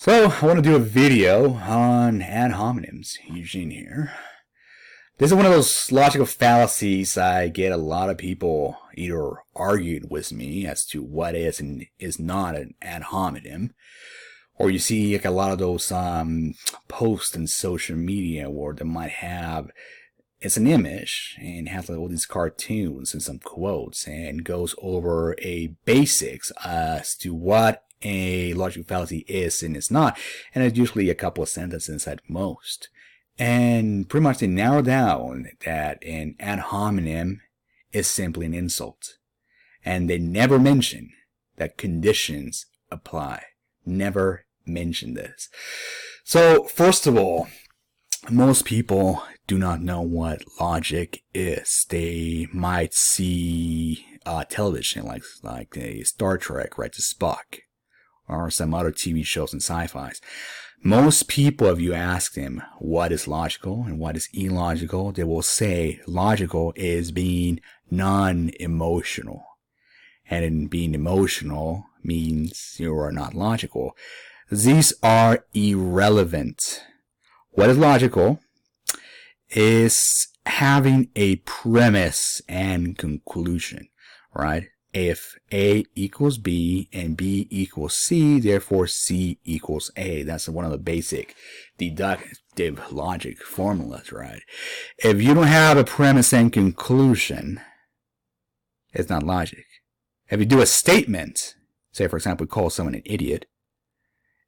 So, I want to do a video on ad hominems, Eugene here. This is one of those logical fallacies I get a lot of people either arguing with me as to what is and is not an ad hominem, or you see like a lot of those posts in social media where they might have it's an image and has like all these cartoons and some quotes and goes over a basics as to what a logical fallacy is and is not, and it's usually a couple of sentences at most. And pretty much they narrow down that an ad hominem is simply an insult. And they never mention that conditions apply. Never mention this. So, first of all, most people do not know what logic is. They might see television like a Star Trek, right, to Spock, or some other TV shows and sci-fis. Most people, if you ask them what is logical and what is illogical, they will say logical is being non-emotional. And in being emotional means you are not logical. These are irrelevant. What is logical is having a premise and conclusion, right? If A equals B and B equals C, therefore C equals A. That's one of the basic deductive logic formulas, right? If you don't have a premise and conclusion, it's not logic. If you do a statement, say for example, call someone an idiot,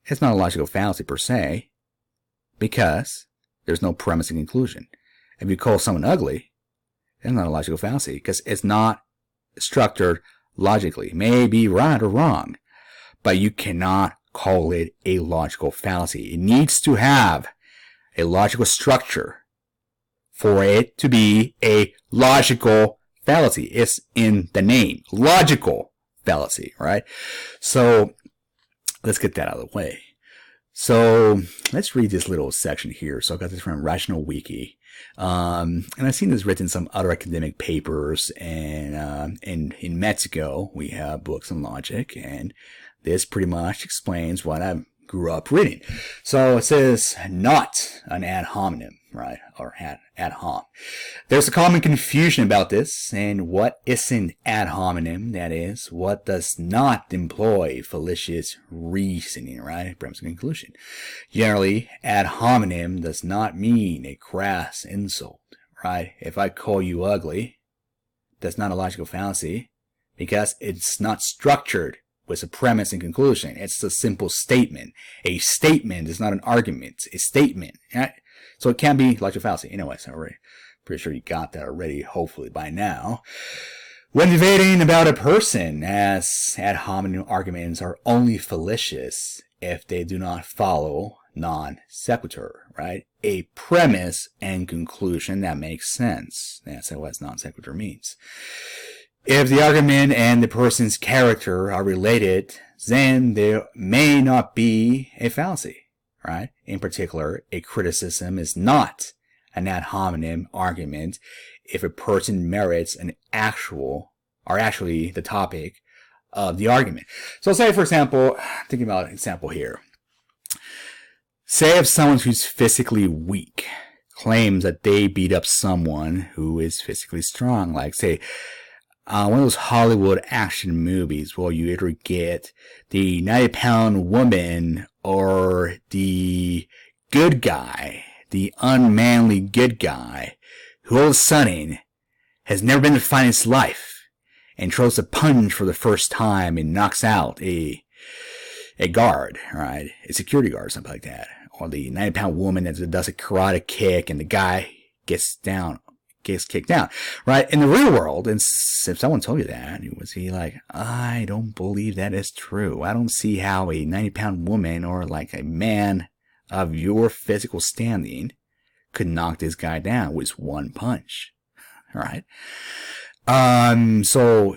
it's not a logical fallacy per se, because there's no premise and conclusion. If you call someone ugly, it's not a logical fallacy because it's not structured logically. It may be right or wrong, but you cannot call it a logical fallacy. It needs to have a logical structure for it to be a logical fallacy. It's in the name. Logical fallacy, right? So let's get that out of the way. So let's read this little section here. So I got this from Rational Wiki. And I've seen this written in some other academic papers, and in Mexico we have books on logic, and this pretty much explains what I grew up reading. So it says not an ad hominem, right, or ad hom. There's a common confusion about this and what isn't ad hominem, that is, what does not employ fallacious reasoning, right, premise and conclusion. Generally, ad hominem does not mean a crass insult, right? If I call you ugly, that's not a logical fallacy because it's not structured with a premise and conclusion. It's a simple statement. A statement is not an argument. A statement, right? So it can be logical fallacy. Anyways, I'm pretty sure you got that already, hopefully by now. When debating about a person, as ad hominem arguments are only fallacious if they do not follow non sequitur, right? A premise and conclusion that makes sense. That's what non sequitur means. If the argument and the person's character are related, then there may not be a fallacy, right? In particular, a criticism is not an ad hominem argument if a person merits an actually the topic of the argument. So say, for example, thinking about an example here. Say if someone who's physically weak claims that they beat up someone who is physically strong, like say, one of those Hollywood action movies where you either get the 90-pound woman or the good guy, the unmanly good guy, who all of a sudden has never been in a fight in his life and throws a punch for the first time and knocks out a guard, right? A security guard or something like that. Or the 90-pound woman that does a karate kick and the guy gets kicked down, right? In the real world, and if someone told you that, you would see like, I don't believe that is true. I don't see how a 90-pound woman or like a man of your physical standing could knock this guy down with one punch, right? So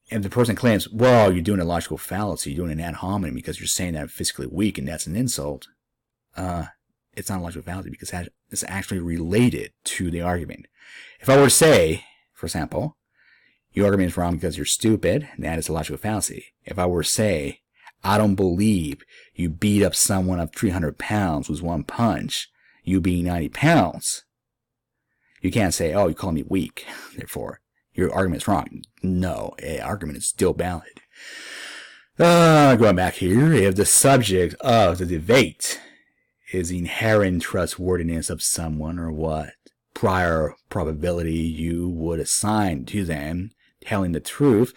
if the person claims, well, you're doing a logical fallacy, you're doing an ad hominem because you're saying that I'm physically weak and that's an insult, it's not a logical fallacy because it's actually related to the argument. If I were to say, for example, your argument is wrong because you're stupid, that is a logical fallacy. If I were to say, I don't believe you beat up someone of 300 pounds with one punch, you being 90 pounds. You can't say, oh, you call me weak, therefore your argument's wrong. No, argument is still valid. Going back here, if the subject of the debate is the inherent trustworthiness of someone or what prior probability you would assign to them telling the truth,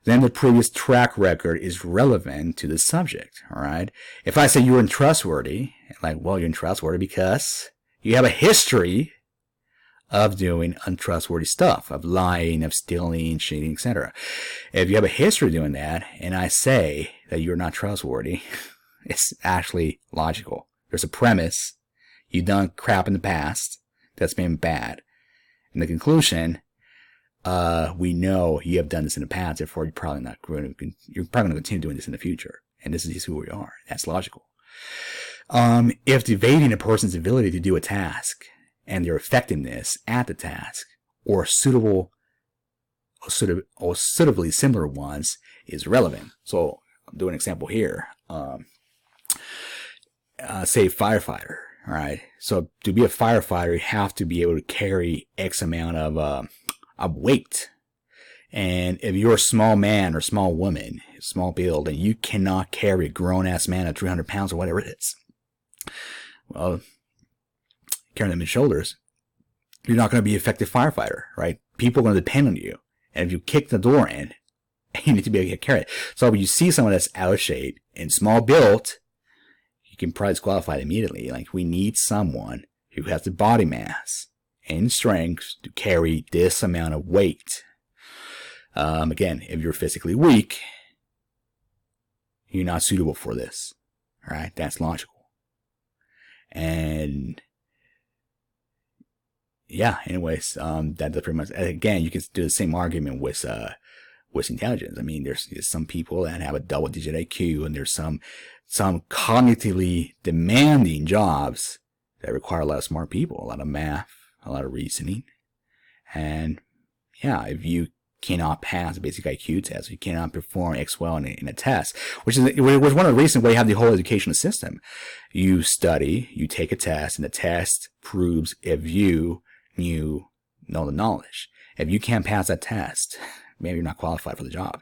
then the previous track record is relevant to the subject, all right? If I say you're untrustworthy, like, well, you're untrustworthy because you have a history of doing untrustworthy stuff, of lying, of stealing, cheating, etc. If you have a history of doing that, and I say that you're not trustworthy, it's actually logical. There's a premise. You've done crap in the past that's been bad. In the conclusion, we know you have done this in the past, therefore you're probably going to continue doing this in the future. And this is just who we are. That's logical. If debating a person's ability to do a task and their effectiveness at the task, or suitably similar ones, is relevant. So I'm doing an example here. Say firefighter, all right? So to be a firefighter, you have to be able to carry X amount of weight. And if you're a small man or small woman, small build, and you cannot carry a grown-ass man of 300 pounds or whatever it is, well, carrying them in shoulders, you're not going to be an effective firefighter, right? People are going to depend on you. And if you kick the door in, you need to be able to carry it. So when you see someone that's out of shape and small built, you can probably disqualify them immediately. Like, we need someone who has the body mass and strength to carry this amount of weight. Again, if you're physically weak, you're not suitable for this. All right? That's logical. And yeah, anyways, that's pretty much, again, you can do the same argument with intelligence. I mean, there's some people that have a double-digit IQ, and there's some cognitively demanding jobs that require a lot of smart people, a lot of math, a lot of reasoning. And yeah, if you cannot pass a basic IQ test, you cannot perform X well in a test, which was one of the reasons why you have the whole educational system. You study, you take a test, and the test proves if you know the knowledge. If you can't pass that test, maybe you're not qualified for the job.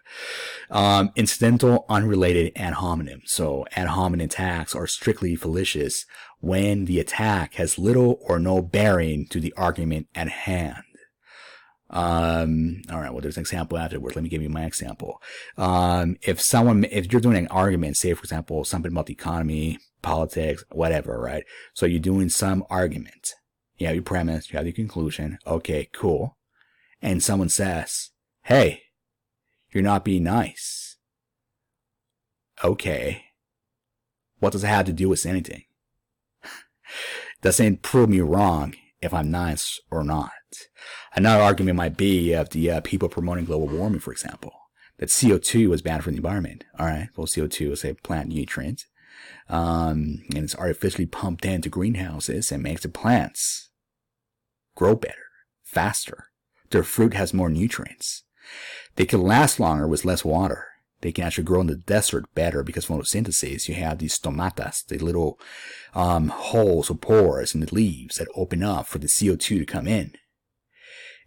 Incidental, unrelated ad hominem. So ad hominem attacks are strictly fallacious when the attack has little or no bearing to the argument at hand. All right, well, there's an example afterwards. Let me give you my example. If you're doing an argument, say, for example, something about the economy, politics, whatever, right? So you're doing some argument. You have your premise, you have your conclusion. Okay, cool. And someone says, hey, you're not being nice. Okay. What does it have to do with anything? Doesn't prove me wrong if I'm nice or not. Another argument might be of the people promoting global warming, for example, that CO2 is bad for the environment. All right, well, CO2 is a plant nutrient, and it's artificially pumped into greenhouses and makes the plants grow better, faster. Their fruit has more nutrients. They can last longer with less water. They can actually grow in the desert better because photosynthesis, you have these stomatas, the little holes or pores in the leaves that open up for the CO2 to come in.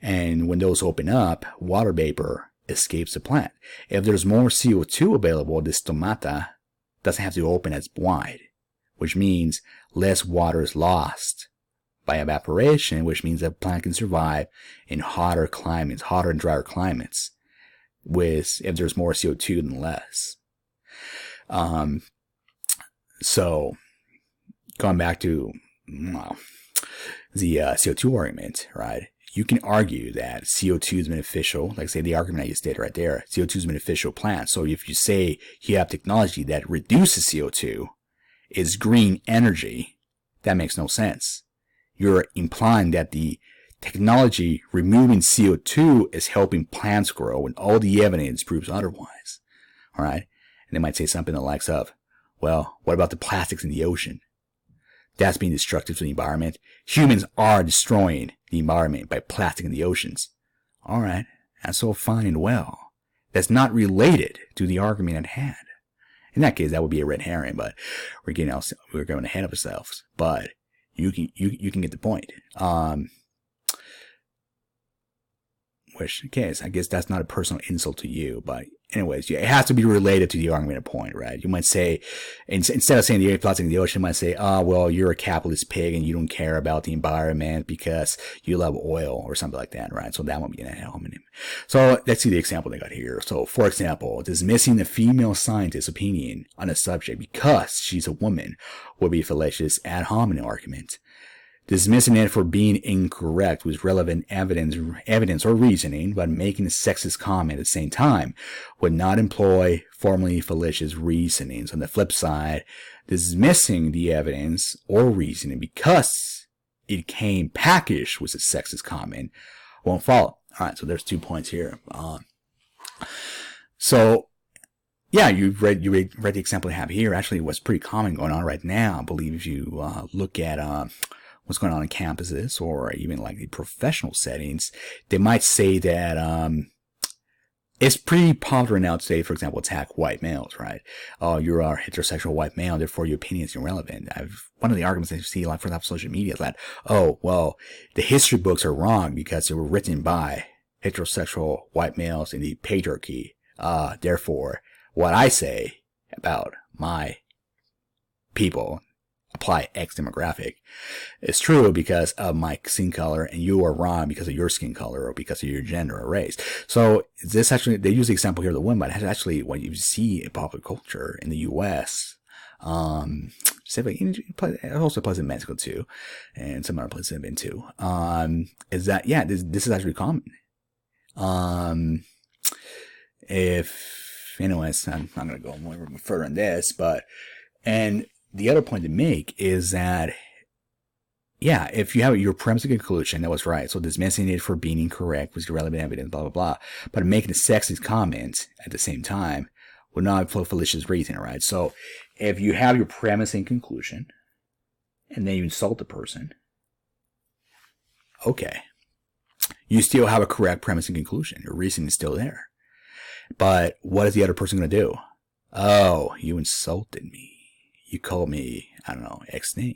And when those open up, water vapor escapes the plant. If there's more CO2 available, the stomata doesn't have to open as wide, which means less water is lost by evaporation, which means that plant can survive in hotter climates, hotter and drier climates, if there's more CO2 than less. So going back to the CO2 argument, right? You can argue that CO2 is beneficial, like say the argument I just did right there, CO2 is beneficial plants. So if you say you have technology that reduces CO2, is green energy, that makes no sense. You're implying that the technology removing CO2 is helping plants grow, and all the evidence proves otherwise. All right? And they might say something the likes of, well, what about the plastics in the ocean? That's being destructive to the environment. Humans are destroying the environment by plastic in the oceans. All right, that's all fine and well. That's not related to the argument at hand. In that case, that would be a red herring, but we're going ahead of ourselves. But you can get the point. Which case, I guess that's not a personal insult to you, but anyways, yeah, it has to be related to the argument point, right? You might say, instead of saying the plastic in the ocean, you might say, oh, well, you're a capitalist pig and you don't care about the environment because you love oil or something like that, right? So that would be an ad hominem. So let's see the example they got here. So, for example, dismissing a female scientist's opinion on a subject because she's a woman would be a fallacious ad hominem argument. Dismissing it for being incorrect with relevant evidence or reasoning, but making a sexist comment at the same time would not employ formally fallacious reasonings. On the flip side, dismissing the evidence or reasoning because it came packaged with a sexist comment won't follow. All right, so there's 2 points here. So, yeah, you read the example I have here. Actually, what's pretty common going on right now, I believe, if you look at what's going on campuses or even like the professional settings, they might say that it's pretty popular now to say, for example, attack white males, right? Oh, you're a heterosexual white male, therefore your opinion is irrelevant. One of the arguments I see, like, for example, social media is that, oh, well, the history books are wrong because they were written by heterosexual white males in the patriarchy. Therefore, what I say about my people apply X demographic. It's true because of my skin color, and you are wrong because of your skin color or because of your gender or race. So this actually, they use the example here of the woman, but it's actually what you see in popular culture in the U.S. Specifically, it also applies in Mexico too, and some other places I've been to. Is that, yeah, this is actually common. Anyways, I'm not going to go more further on this, and the other point to make is that, yeah, if you have your premise and conclusion, that was right, so dismissing it for being incorrect was irrelevant evidence, blah, blah, blah, but making a sexist comment at the same time would not employ fallacious reasoning, right? So if you have your premise and conclusion, and then you insult the person, okay, you still have a correct premise and conclusion. Your reasoning is still there. But what is the other person going to do? Oh, you insulted me. You called me, I don't know, X thing.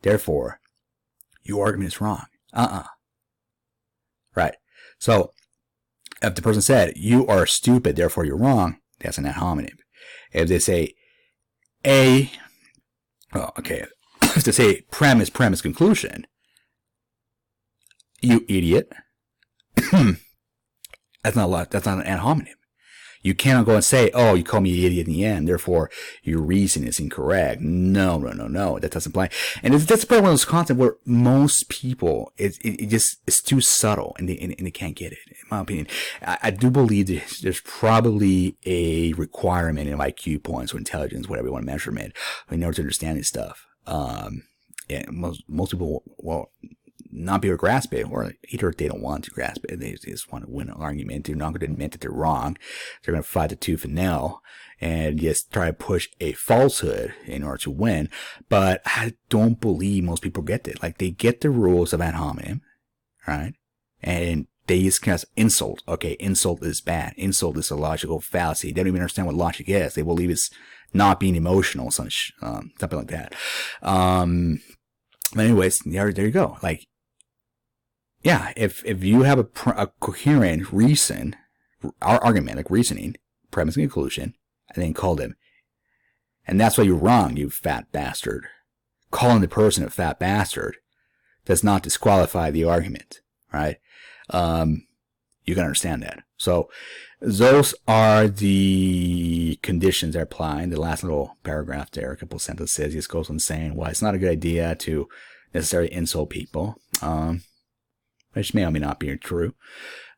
Therefore, your argument is wrong. Right. So, if the person said, you are stupid, therefore you're wrong, that's an ad hominem. If they say, if they say premise, conclusion, you idiot, that's not an ad hominem. You cannot go and say, oh, you call me an idiot in the end, therefore your reason is incorrect. No, that doesn't apply. And that's probably one of those concepts where most people, it just, it's too subtle and they can't get it, in my opinion. I do believe there's probably a requirement in IQ points or intelligence, whatever you want to measure it, in order to understand this stuff. Most people, well, not be able to grasp it, or either they don't want to grasp it, they just want to win an argument. They're not going to admit that they're wrong. They're going to fight the tooth and nail and just try to push a falsehood in order to win. But I don't believe most people get it. Like, they get the rules of ad hominem, right? And they just kind of insult. Okay, insult is bad. Insult is a logical fallacy. They don't even understand what logic is. They believe it's not being emotional, something like that. But anyways, there you go. Like, yeah, if you have a coherent argument, like reasoning, premise and conclusion, and then call them, and that's why you're wrong, you fat bastard. Calling the person a fat bastard does not disqualify the argument, right? You can understand that. So those are the conditions that apply. In the last little paragraph there, a couple of sentences, just goes on saying, well, it's not a good idea to necessarily insult people. Which may or may not be true,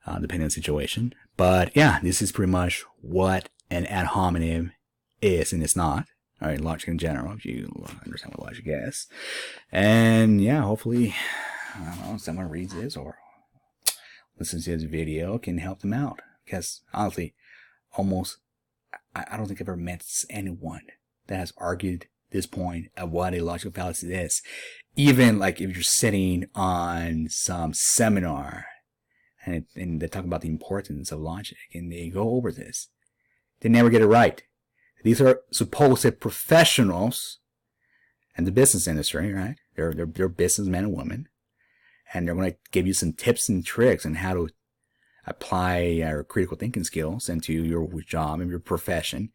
depending on the situation. But yeah, this is pretty much what an ad hominem is and it's not. All right, logic in general, if you understand what logic is. And yeah, hopefully, I don't know, someone reads this or listens to this video can help them out. Because honestly, I don't think I've ever met anyone that has argued this point of what a logical fallacy is. Even like if you're sitting on some seminar and they talk about the importance of logic and they go over this, they never get it right. These are supposed professionals in the business industry, right? They're businessmen and women. And they're going to give you some tips and tricks on how to apply your critical thinking skills into your job and your profession.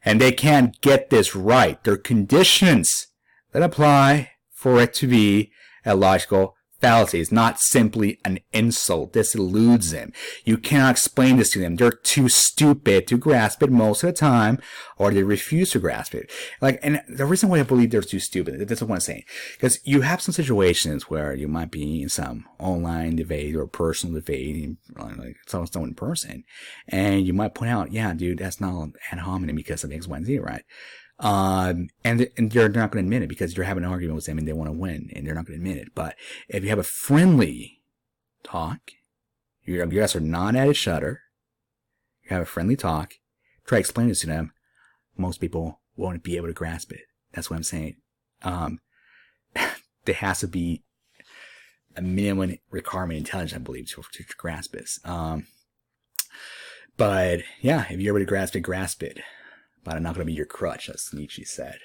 And they can't get this right. There are conditions that apply for it to be a logical fallacy. It's not simply an insult. This eludes them. You cannot explain this to them. They're too stupid to grasp it most of the time, or they refuse to grasp it. And the reason why I believe they're too stupid, that's what I'm saying. Because you have some situations where you might be in some online debate or personal debate, like someone in person, and you might point out, yeah, dude, that's not ad hominem because of X, Y, and Z, right? And they're not going to admit it because you're having an argument with them and they want to win and they're not going to admit it. But if you have a friendly talk, you guys are not at each other, you have a friendly talk, try to explain this to them, most people won't be able to grasp it. That's what I'm saying. There has to be a minimum requirement intelligence, I believe, to grasp this. But yeah, if you're able to grasp it, grasp it. But I'm not going to be your crutch, as Nietzsche said.